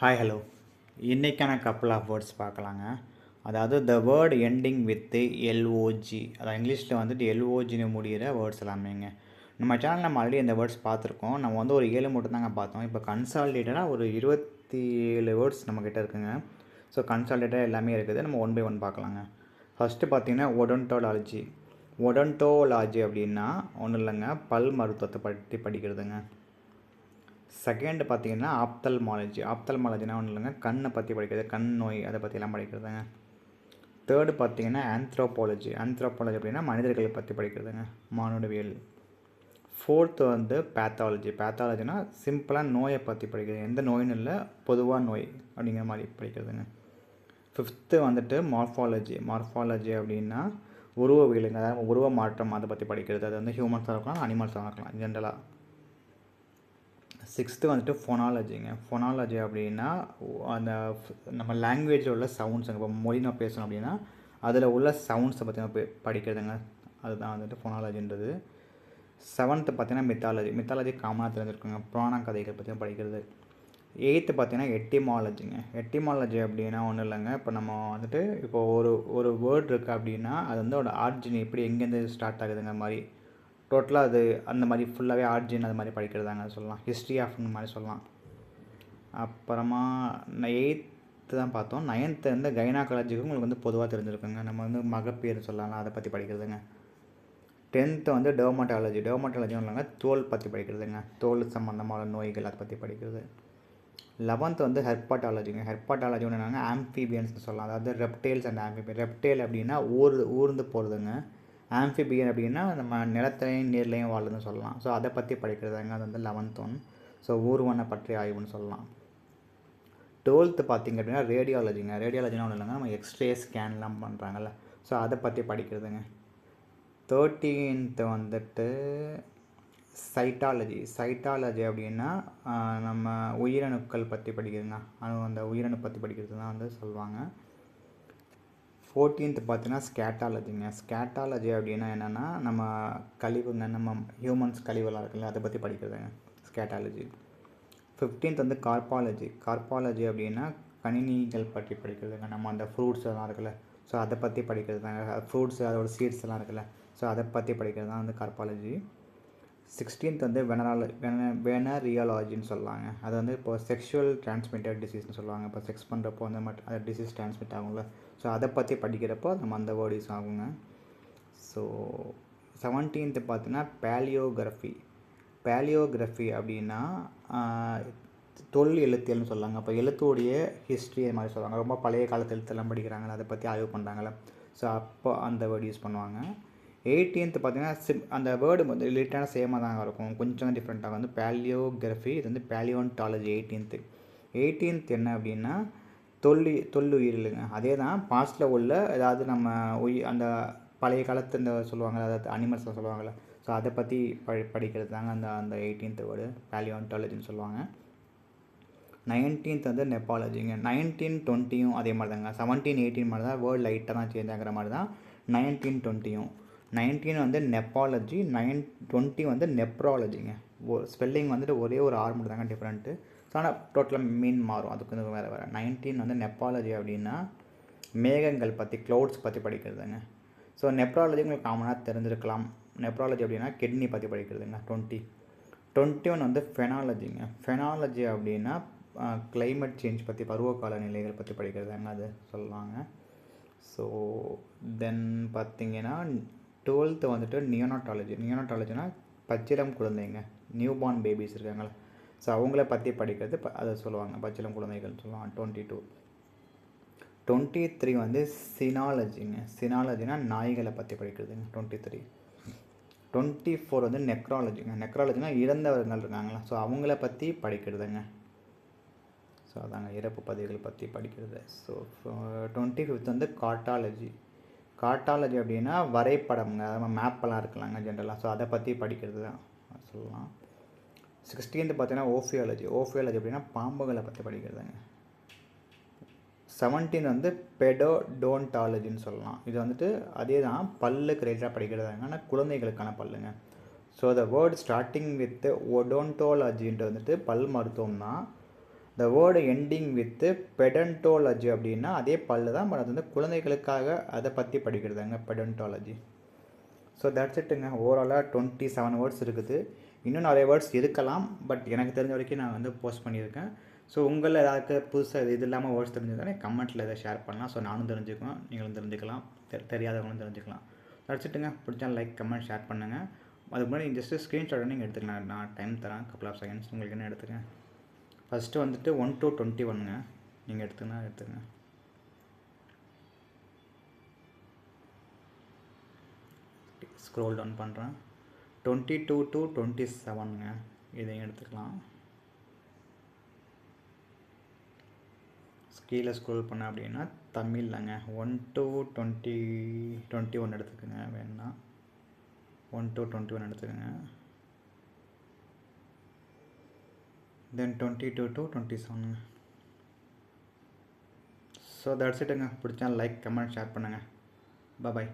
Hi hello. இன்றைக்கான couple of words பார்க்கலாங்க. அதாவது the word ending with LOG, அதாவது இங்கிலீஷில் வந்துட்டு எல்ஓஜின்னு முடிகிற வேர்ட்ஸ் எல்லாமேங்க. நம்ம சேனல் நம்ம ஆல்ரெடி இந்த வேர்ட்ஸ் பார்த்துருக்கோம். நம்ம வந்து ஒரு 7 மட்டும் தாங்க பார்த்தோம். இப்போ கன்சாலிடேட்டடாக ஒரு 27 வேர்ட்ஸ் நம்மக்கிட்ட இருக்குங்க. ஸோ கன்சாலிடேட்டடாக எல்லாமே இருக்குது. நம்ம ஒன் பை ஒன் பார்க்கலாங்க. ஃபஸ்ட்டு பார்த்தீங்கன்னா ஒடோன்டோலாஜி. ஒடோன்டோலாஜி அப்படின்னா ஒன்றும் இல்லைங்க, பல் மருத்துவத்தை பற்றி படிக்கிறதுங்க. செகண்ட் பார்த்தீங்கன்னா ஆப்தல்மாலஜி. ஆப்தல்மாலஜினா ஒன்றும் இல்லைங்க, கண்ணை பற்றி படிக்கிறது, கண் நோய் அதை பற்றிலாம் படிக்கிறதுங்க. தேர்டு பார்த்தீங்கன்னா ஆந்த்ரோபாலஜி. ஆந்த்ரோபாலஜி அப்படின்னா மனிதர்களை பற்றி படிக்கிறதுங்க, மானுடவியல். ஃபோர்த்து வந்து பேத்தாலஜி. பேத்தாலஜினா சிம்பிளாக நோயை பற்றி படிக்கிறது, எந்த நோயின்னு இல்லை, பொதுவாக நோய் அப்படிங்கிற மாதிரி படிக்கிறதுங்க. ஃபிஃப்த்து வந்துட்டு மார்ஃபாலஜி. மார்ஃபாலஜி அப்படின்னா உருவவியலுங்க, அதாவது உருவ மாற்றம் அதை பற்றி படிக்கிறது. அது வந்து ஹியூமன்ஸாக இருக்கலாம், அனிமல்ஸாக இருக்கலாம் ஜென்ரலாக. சிக்ஸ்த்து வந்துட்டு ஃபொனாலஜிங்க. ஃபொனாலஜி அப்படின்னா அந்த நம்ம லாங்குவேஜில் உள்ள சவுண்ட்ஸுங்க. இப்போ மொழி நம்ம பேசணும் அப்படின்னா அதில் உள்ள சவுண்ட்ஸை பற்றி நம்ம படிக்கிறதுங்க, அதுதான் வந்துட்டு ஃபொனாலஜின்றது. செவன்த்து பார்த்தீங்கன்னா மித்தாலஜி. மித்தாலஜி காமனாக தெரிஞ்சிருக்குங்க, புராண கதைகள் பற்றி படிக்கிறது. எயித்து பார்த்தீங்கன்னா எட்டிமாலஜிங்க. எட்டிமாலஜி அப்படின்னா ஒன்றும் இல்லைங்க, இப்போ நம்ம வந்துட்டு இப்போ ஒரு வேர்ட் இருக்குது அப்படின்னா அது வந்து ஒரு ஆர்ஜின் எப்படி எங்கேருந்து ஸ்டார்ட் ஆகுதுங்கிற மாதிரி டோட்டலாக அது அந்த மாதிரி ஃபுல்லாகவே ஆர்ஜின் அது மாதிரி படிக்கிறதாங்க சொல்லலாம், ஹிஸ்ட்ரி ஆஃப்னு மாதிரி சொல்லலாம். அப்புறமா எயித்து தான் பார்த்தோம். நைன்த்து வந்து கைனாகாலஜிக்கு உங்களுக்கு வந்து பொதுவாக தெரிஞ்சிருக்குங்க, நம்ம வந்து மகப்பேறு சொல்லலாம், அதை பற்றி படிக்கிறதுங்க. டென்த்து வந்து டெர்மட்டாலஜி. டெர்மட்டாலஜின்னு இல்லைங்க, தோல் பற்றி படிக்கிறதுங்க, தோல் சம்மந்தமான நோய்கள் அதை பற்றி படிக்கிறது. 11th வந்து ஹெர்பட்டாலஜிங்க. ஹெர்பட்டாலஜி ஒன்று என்னங்க, ஆம்ஃபிபியன்ஸ்னு சொல்லலாம், அதாவது ரெப்டைல்ஸ் அண்ட் ஆம்ஃபிபியன். ரெப்டைல் அப்படின்னா ஊர்ந்து போகிறதுங்க, ஆம்ஃபிபியன் அப்படின்னா நம்ம நிலத்திலையும் நீர்லையும் வாழுதுன்னு சொல்லலாம். ஸோ அதை பற்றி படிக்கிறதாங்க, அது வந்து 11th ஒன். ஸோ ஊர்வனை பற்றி ஆய்வுன்னு சொல்லலாம். 12th பார்த்திங்க அப்படின்னா ரேடியாலஜிங்க. ரேடியாலஜினா ஒன்றும் இல்லைங்க, நம்ம எக்ஸ்ரே ஸ்கேன்லாம் பண்ணுறாங்கல்ல, ஸோ அதை பற்றி படிக்கிறதுங்க. 13th வந்துட்டு சைட்டாலஜி. சைட்டாலஜி அப்படின்னா நம்ம உயிரணுக்கள் பற்றி படிக்கிறதுங்க, அந்த உயிரணு பற்றி படிக்கிறது தான் வந்து சொல்லுவாங்க. 14th பார்த்தீங்கன்னா ஸ்கேட்டாலஜிங்க. ஸ்கேட்டாலஜி அப்படின்னா என்னென்னா நம்ம கழிவுங்க, நம்ம ஹியூமன்ஸ் கழிவுலாம் இருக்குல்ல, அதை பற்றி படிக்கிறதுங்க ஸ்கேட்டாலஜி. 15th வந்து கார்பாலஜி. கார்பாலஜி அப்படின்னா கணினிகள் பற்றி படிக்கிறதுங்க, நம்ம அந்த ஃப்ரூட்ஸ் எல்லாம் இருக்குல்ல, ஸோ அதை பற்றி படிக்கிறது தாங்க, ஃப்ரூட்ஸ் அதோட சீட்ஸ் எல்லாம் இருக்குல்ல, ஸோ அதை பற்றி படிக்கிறது தான் வந்து கார்பாலஜி. 16th வந்து வெனரியாலஜின்னு சொல்லுவாங்க. அது வந்து இப்போ செக்ஷுவல் டிரான்ஸ்மிட்டட் டிசீஸ்னு சொல்லுவாங்க, இப்போ செக்ஸ் பண்ணுறப்போ அந்த மாதிரி அந்த டிசீஸ் டிரான்ஸ்மிட் ஆகும்ல, ஸோ அதை பற்றி படிக்கிறப்போ நம்ம அந்த வேர்ட் யூஸ் ஆகுங்க. ஸோ 17th பார்த்தீங்கன்னா பேலியோகிராஃபி. பேலியோகிராஃபி அப்படின்னா தொல் எழுத்தியல்னு சொல்லுவாங்க, அப்போ எழுத்துடைய ஹிஸ்ட்ரி அது மாதிரி சொல்லுவாங்க, ரொம்ப பழைய காலத்து எழுத்தெல்லாம் படிக்கிறாங்களா, அதை பற்றி ஆய்வு பண்ணுறாங்களா, ஸோ அப்போ அந்த வேர்டு யூஸ் பண்ணுவாங்க. 18th பார்த்தீங்கன்னா அந்த வேர்டு வந்து ரிலேட்டான சேமாக தாங்க இருக்கும், கொஞ்சம் டிஃப்ரெண்ட்டாக வந்து பேலியோகிராஃபி, இது வந்து பேலியோன்டாலஜி. 18th என்ன அப்படின்னா தொல்லுயிரிலுங்க. அதே தான் பாஸ்ட்டில் உள்ள ஏதாவது நம்ம அந்த பழைய காலத்து இந்த சொல்லுவாங்க, அதாவது அனிமல்ஸ்லாம் சொல்லுவாங்கள்ல, ஸோ அதை பற்றி படிக்கிறது தாங்க அந்த 18th வேர்டு பேலியோன்டாலஜின்னு சொல்லுவாங்க. 19th வந்து நெப்பாலஜிங்க. 19, 20யும் அதே மாதிரி தாங்க, 17, 18 மாதிரி தான், வேர்டு லைட்டாக தான் சேஞ்ச் ஆகிற மாதிரி தான் 19, 20யும். 19 வந்து நெப்பாலஜி, 20 வந்து நெப்ராலஜிங்க. ஸ்பெல்லிங் வந்துட்டு ஒரே ஒரு ஆர் மட்டும் தாங்க டிஃப்ரெண்ட்டு, ஸோ ஆனால் டோட்டலாக மீன் மாறும், அதுக்கு வந்து வேறு வேறு. 19 வந்து நெப்பாலஜி அப்படின்னா மேகங்கள் பற்றி, க்ளவுட்ஸ் பற்றி படிக்கிறதுங்க. ஸோ நெப்ராலஜி உங்களுக்கு காமனாக தெரிஞ்சிருக்கலாம், நெப்ராலஜி அப்படின்னா கிட்னி பற்றி படிக்கிறதுங்க. 21 வந்து ஃபெனாலஜிங்க. ஃபெனாலஜி அப்படின்னா கிளைமேட் சேஞ்ச் பற்றி, பருவகால நிலைகள் பற்றி படிக்கிறதாங்க, அது சொல்லுவாங்க. ஸோ தென் பார்த்திங்கன்னா 12th வந்துட்டு நியோனாட்டாலஜி. நியோனாட்டாலஜினா பச்சிளம் குழந்தைங்க, நியூ பார்ன் பேபிஸ் இருக்காங்களா, ஸோ அவங்கள பற்றி படிக்கிறது அதை சொல்லுவாங்க, பச்சிளம் குழந்தைகள் சொல்லுவாங்க. 22. 23 வந்து சினாலஜிங்க. சினாலஜினா நாய்களை பற்றி படிக்கிறதுங்க. 23. 24 வந்து நெக்ராலஜிங்க. நெக்ராலஜினா இறந்தவர்கள் இருக்காங்களா, ஸோ அவங்கள பற்றி படிக்கிறதுங்க, ஸோ அதாங்க இறப்பு பதிவுகள் பற்றி படிக்கிறது. ஸோ 25th வந்து கார்ட்டாலஜி. கார்ட்டாலஜி அப்படின்னா வரைபடம்ங்க, அதாவது மேப்பெல்லாம் இருக்கலாங்க ஜென்ரலாக, ஸோ அதை பற்றி படிக்கிறது தான் சொல்லலாம். 16th பார்த்தீங்கன்னா ஓஃபியாலஜி. ஓஃபியாலஜி அப்படின்னா பாம்புகளை பற்றி படிக்கிறதுங்க. 17th வந்து பெடோடோன்டாலஜின்னு சொல்லலாம். இது வந்துட்டு அதே தான் பல்லுக்கு ரிலேட்டடாக படிக்கிறதாங்க, ஆனால் குழந்தைகளுக்கான பல்லுங்க. So the word starting with ஒடோன்டோலாஜின்றது வந்துட்டு பல் மருத்துவம் தான், the word ending with pedodontology அப்படின்னா அதே பல்லு தான், பட் அது வந்து குழந்தைகளுக்காக அதை பற்றி படிக்கிறதாங்க பெடன்டாலஜி. So that's இட்டுங்க. ஓவராலாக 27 வேர்ட்ஸ் இருக்குது. இன்னும் நிறைய வேர்ட்ஸ் இருக்கலாம், பட் எனக்கு தெரிஞ்ச வரைக்கும் நான் வந்து போஸ்ட் பண்ணியிருக்கேன். ஸோ உங்களில் ஏதாவது புதுசாக இது இல்லாமல் வேர்ட்ஸ் தெரிஞ்சதானே கமெண்ட்டில் எதாவது ஷேர் பண்ணலாம். ஸோ நானும் தெரிஞ்சுக்குவேன், நீங்களும் தெரிஞ்சுக்கலாம், தெரியாதவங்களும் தெரிஞ்சுக்கலாம். தட்ஸ் இட்டுங்க. பிடிச்சா லைக் கமெண்ட் ஷேர் பண்ணுங்கள். அதுக்கு முன்னாடி ஜஸ்ட்டு ஸ்க்ரீன்ஷாட் நீங்கள் எடுத்துக்கலாம். நான் டைம் தரேன், கப்புள் ஆஃப் செகண்ட்ஸ் உங்களுக்கு என்ன எடுத்துக்கேன். ஃபஸ்ட்டு வந்துட்டு 1 to 21ங்க நீங்கள் எடுத்துங்க. ஸ்க்ரோல் டவுன் பண்ணுறேன். 22 to 27ங்க இதையும் எடுத்துக்கலாம். கீழே ஸ்க்ரோல் பண்ண அப்படின்னா தமிழ்லங்க 1 to 21 எடுத்துக்கோங்க. வேணுன்னா 1 to 21 எடுத்துக்கோங்க. தென் 22 to 27ங்க. ஸோ தட்ஸ் இட்டுங்க. பிடிச்சா லைக் கமெண்ட் ஷேர் பண்ணுங்கள். பாய்.